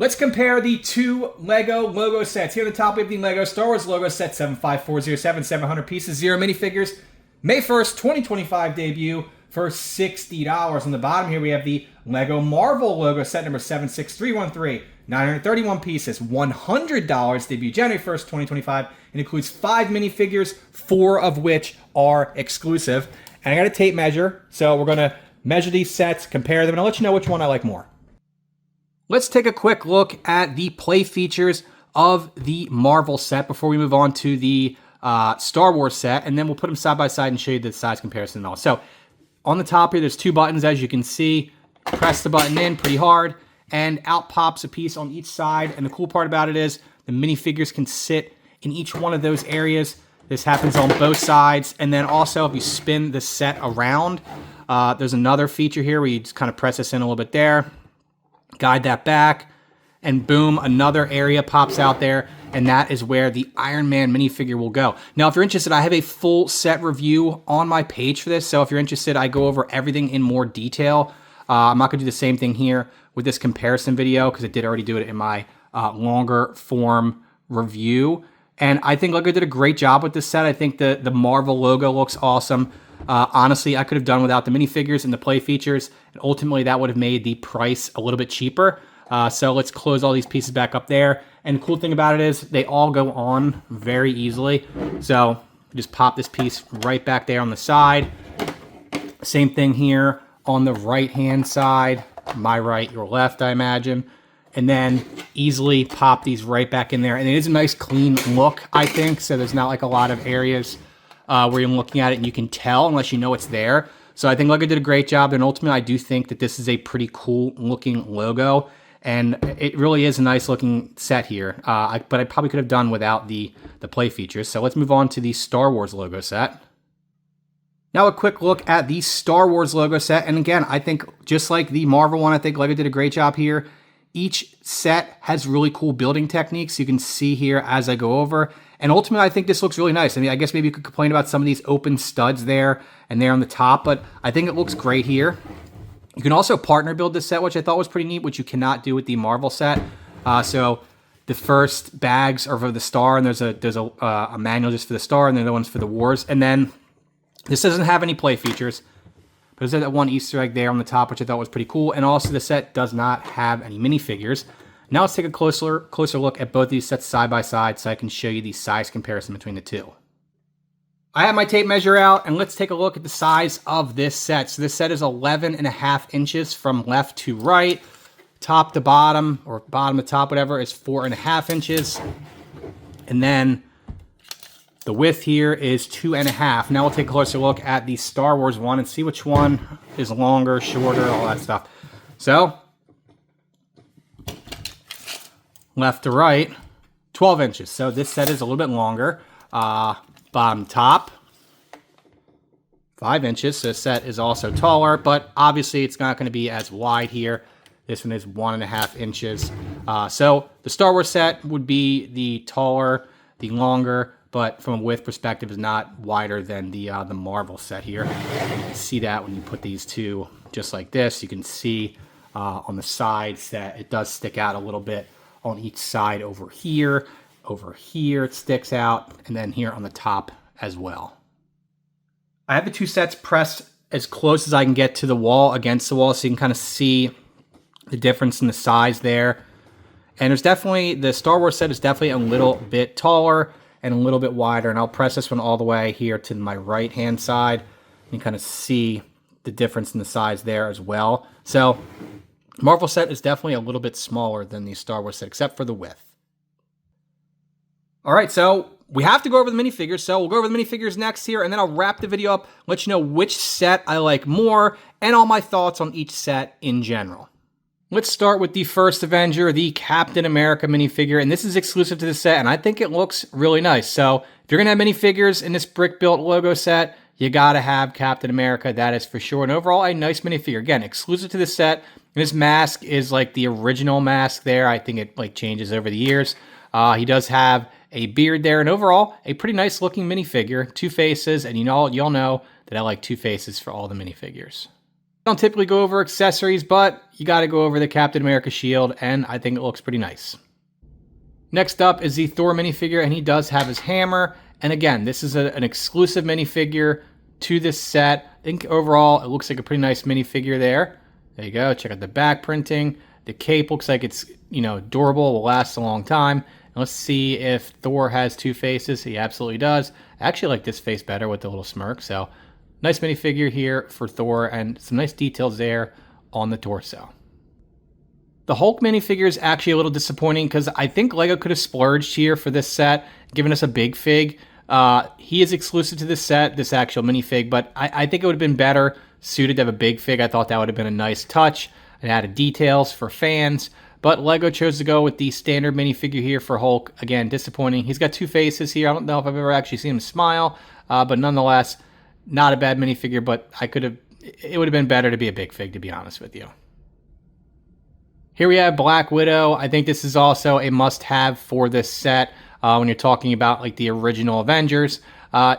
Let's compare the two Lego logo sets. Here at the top, we have the Lego Star Wars logo set 75407, 700 pieces, 0 minifigures. May 1st, 2025 debut for $60. On the bottom here, we have the Lego Marvel logo set number 76313, 931 pieces, $100. Debut January 1st, 2025. It includes 5 minifigures, 4 of which are exclusive. And I got a tape measure, so we're going to measure these sets, compare them, and I'll let you know which one I like more. Let's take a quick look at the play features of the Marvel set before we move on to the Star Wars set, and then we'll put them side by side and show you the size comparison and all. So on the top here, there's 2 buttons, as you can see. Press the button in pretty hard, and out pops a piece on each side. And the cool part about it is the minifigures can sit in each one of those areas. This happens on both sides. And then also, if you spin the set around, there's another feature here where you just kind of press this in a little bit there, guide that back, and boom, another area pops out there, and that is where the Iron Man minifigure will go. Now, if you're interested, I have a full set review on my page for this, so if you're interested, I go over everything in more detail. I'm not going to do the same thing here with this comparison video, because I did already do it in my longer form review, and I think Lego did a great job with this set. I think the Marvel logo looks awesome. Honestly, I could have done without the minifigures and the play features, and ultimately that would have made the price a little bit cheaper. So let's close all these pieces back up there. And the cool thing about it is they all go on very easily. So just pop this piece right back there on the side. Same thing here on the right-hand side. My right, your left, I imagine. And then easily pop these right back in there. And it is a nice clean look, I think. So there's not like a lot of areas where you're looking at it and you can tell unless you know it's there. So I think Lego did a great job, and ultimately I do think that this is a pretty cool looking logo, and it really is a nice looking set here. But I probably could have done without the play features. So let's move on to the Star Wars logo set. Now a quick look at the Star Wars logo set, and again, I think just like the Marvel one, I think Lego did a great job here. Each set has really cool building techniques you can see here as I go over. And ultimately, I think this looks really nice. I mean, I guess maybe you could complain about some of these open studs there and there on the top, but I think it looks great here. You can also partner build this set, which I thought was pretty neat, which you cannot do with the Marvel set. So the first bags are for the Star, and there's a manual just for the Star, and then the ones for the Wars. And then this doesn't have any play features, but there's that one Easter egg there on the top, which I thought was pretty cool. And also the set does not have any minifigures. Now let's take a closer look at both these sets side by side so I can show you the size comparison between the two. I have my tape measure out, and let's take a look at the size of this set. So this set is 11.5 inches from left to right. Top to bottom, or bottom to top, whatever, is 4.5 inches. And then the width here is 2.5. Now we'll take a closer look at the Star Wars one and see which one is longer, shorter, all that stuff. So left to right, 12 inches. So this set is a little bit longer. Bottom top, 5 inches. So this set is also taller, but obviously it's not going to be as wide here. This one is 1.5 inches. So the Star Wars set would be the taller, the longer, but from a width perspective is not wider than the Marvel set here. You can see that when you put these two just like this. You can see on the sides that it does stick out a little bit on each side over here it sticks out, and then here on the top as well. I have the two sets pressed as close as I can get to the wall, against the wall, so you can kind of see the difference in the size there. And there's definitely, the Star Wars set is definitely a little bit taller and a little bit wider, and I'll press this one all the way here to my right hand side. You can kind of see the difference in the size there as well. So Marvel set is definitely a little bit smaller than the Star Wars set, except for the width. All right, so we have to go over the minifigures, so we'll go over the minifigures next here, and then I'll wrap the video up, let you know which set I like more, and all my thoughts on each set in general. Let's start with the first Avenger, the Captain America minifigure, and this is exclusive to the set, and I think it looks really nice. So if you're going to have minifigures in this brick-built logo set, you got to have Captain America, that is for sure. And overall, a nice minifigure. Again, exclusive to the set. And his mask is like the original mask there. I think it like changes over the years. He does have a beard there, and overall, a pretty nice looking minifigure. 2 faces, and y'all know that I like 2 faces for all the minifigures. don't typically go over accessories, but you got to go over the Captain America shield, and I think it looks pretty nice. Next up is the Thor minifigure, and he does have his hammer. And again, this is an exclusive minifigure to this set. I think overall, it looks like a pretty nice minifigure there. There you go. Check out the back printing. The cape looks like it's, durable, will last a long time. And let's see if Thor has two faces. He absolutely does. I actually like this face better with the little smirk. So nice minifigure here for Thor, and some nice details there on the torso. The Hulk minifigure is actually a little disappointing because I think LEGO could have splurged here for this set, given us a big fig. He is exclusive to this set, this actual minifig, but I think it would have been better suited to have a big fig. I thought that would have been a nice touch and added details for fans. But LEGO chose to go with the standard minifigure here for Hulk. Again, disappointing. He's got two faces here. I don't know if I've ever actually seen him smile, but nonetheless, not a bad minifigure, but it would have been better to be a big fig, to be honest with you. Here we have Black Widow. I think this is also a must-have for this set when you're talking about like the original Avengers.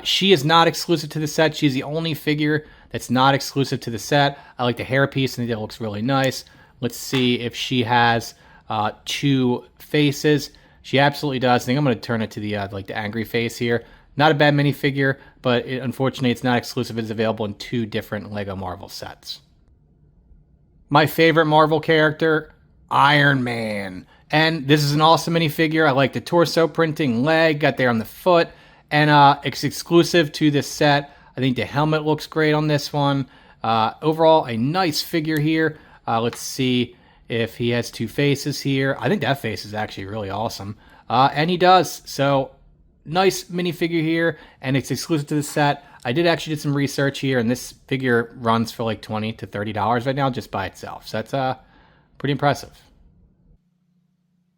She is not exclusive to the set. She's the only figure that's not exclusive to the set. I like the hairpiece, and it looks really nice. Let's see if she has two faces. She absolutely does. I think I'm going to turn it to the the angry face here. Not a bad minifigure, but unfortunately it's not exclusive. It's available in two different LEGO Marvel sets. My favorite Marvel character, Iron Man. And this is an awesome minifigure. I like the torso printing, leg, got there on the foot, and it's exclusive to this set. I think the helmet looks great on this one. Overall, a nice figure here. Let's see if he has two faces here. I think that face is actually really awesome. And he does. So, nice minifigure here, and it's exclusive to the set. I did actually do some research here, and this figure runs for like $20 to $30 right now just by itself. So that's pretty impressive.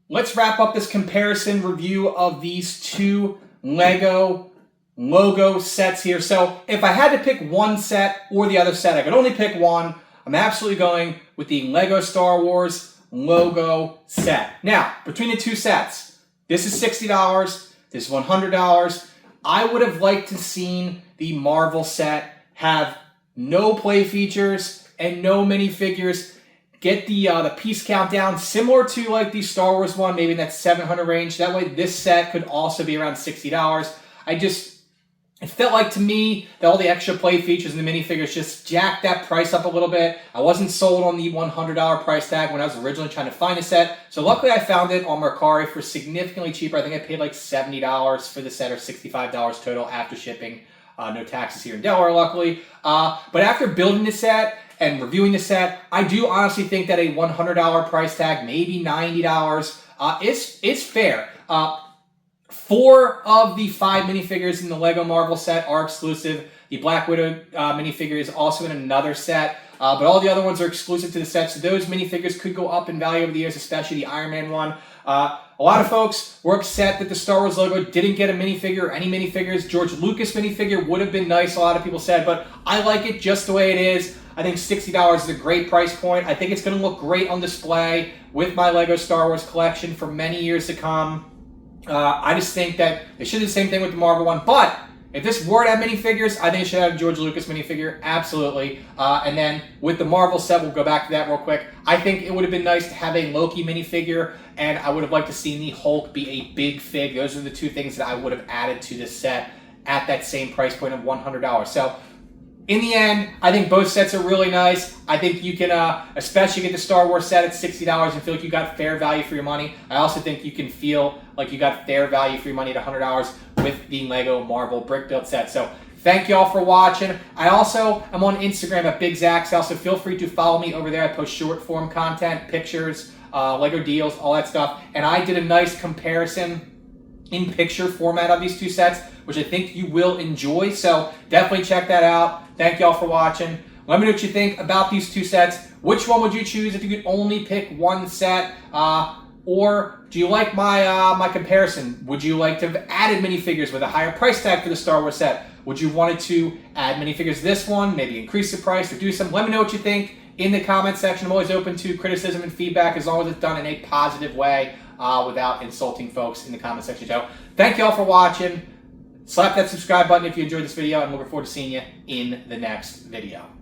Let's wrap up this comparison review of these two LEGO logo sets here. So if I had to pick one set or the other set, I could only pick one. I'm absolutely going with the LEGO Star Wars logo set. Now, between the two sets, this is $60, this is $100. I would have liked to seen the Marvel set have no play features and no minifigures. Get the piece count down, similar to like the Star Wars one, maybe in that 700 range. That way this set could also be around $60. It felt like to me that all the extra play features and the minifigures just jacked that price up a little bit. I wasn't sold on the $100 price tag when I was originally trying to find a set. So luckily I found it on Mercari for significantly cheaper. I think I paid like $70 for the set, or $65 total after shipping. No taxes here in Delaware, luckily. But after building the set and reviewing the set, I do honestly think that a $100 price tag, maybe $90, is fair. 4 of the 5 minifigures in the LEGO Marvel set are exclusive. The Black Widow minifigure is also in another set, but all the other ones are exclusive to the set, so those minifigures could go up in value over the years, especially the Iron Man one. A lot of folks were upset that the Star Wars logo didn't get a minifigure or any minifigures. George Lucas minifigure would have been nice, a lot of people said, but I like it just the way it is. I think $60 is a great price point. I think it's going to look great on display with my LEGO Star Wars collection for many years to come. I just think that they should do the same thing with the Marvel one, but if this were to have minifigures, I think it should have a George Lucas minifigure, absolutely. And then with the Marvel set, we'll go back to that real quick. I think it would have been nice to have a Loki minifigure, and I would have liked to see the Hulk be a big fig. Those are the two things that I would have added to this set at that same price point of $100. So in the end, I think both sets are really nice. I think you can especially get the Star Wars set at $60 and feel like you got fair value for your money. I also think you can feel like you got fair value for your money at $100 with the LEGO Marvel Brick Build set. So thank you all for watching. I also am on Instagram at Big Zaxel, so feel free to follow me over there. I post short form content, pictures, LEGO deals, all that stuff. And I did a nice comparison in picture format of these two sets, which I think you will enjoy. So definitely check that out. Thank you all for watching. Let me know what you think about these two sets. Which one would you choose if you could only pick one set? Or do you like my comparison? Would you like to have added minifigures with a higher price tag for the Star Wars set? Would you want to add minifigures to this one, maybe increase the price or do some? Let me know what you think in the comment section. I'm always open to criticism and feedback as long as it's done in a positive way without insulting folks in the comment section. So thank you all for watching. Slap that subscribe button if you enjoyed this video. I'm looking forward to seeing you in the next video.